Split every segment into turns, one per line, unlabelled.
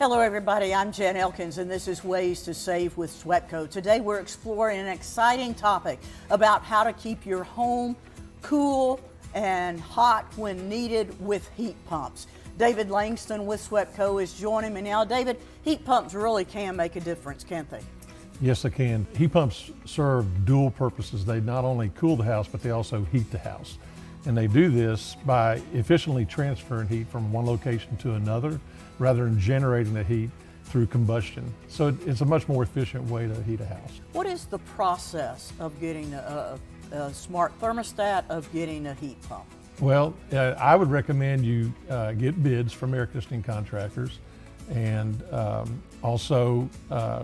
Hello everybody, I'm Jan Elkins and this is Ways to Save with SWEPCO. Today we're exploring an exciting topic about how to keep your home cool and hot when needed with heat pumps. David Langston with SWEPCO is joining me now. David, heat pumps really can make a difference, can't they?
Yes, they can. Heat pumps serve dual purposes. They not only cool the house, but they also heat the house. And they do this by efficiently transferring heat from one location to another, rather than generating the heat through combustion. So it's a much more efficient way to heat a house.
What is the process of getting a smart thermostat, of getting a heat pump?
Well, I would recommend you get bids from air conditioning contractors, and also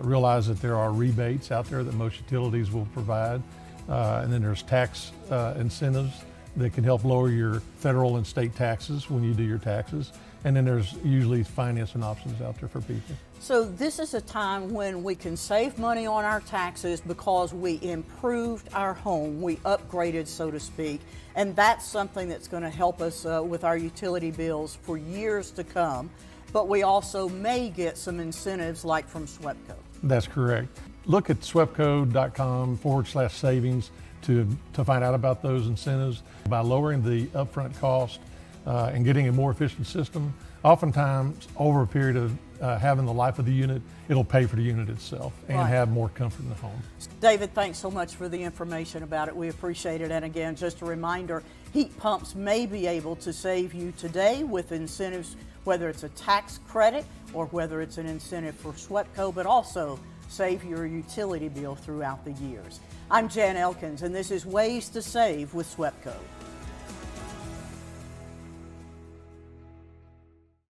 realize that there are rebates out there that most utilities will provide. And then there's tax incentives that can help lower your federal and state taxes when you do your taxes. And then there's usually financing options out there for people.
So this is a time when we can save money on our taxes because we improved our home, we upgraded, so to speak, and that's something that's going to help us with our utility bills for years to come. But we also may get some incentives like from SWEPCO.
That's correct. Look at swepco.com/savings to find out about those incentives. By lowering the upfront cost and getting a more efficient system, oftentimes over a period of having the life of the unit, it'll pay for the unit itself and have more comfort in the home.
David, thanks so much for the information about it. We appreciate it. And again, just a reminder, heat pumps may be able to save you today with incentives, whether it's a tax credit or whether it's an incentive for SWEPCO, but also save your utility bill throughout the years. I'm Jan Elkins, and this is Ways to Save with SWEPCO.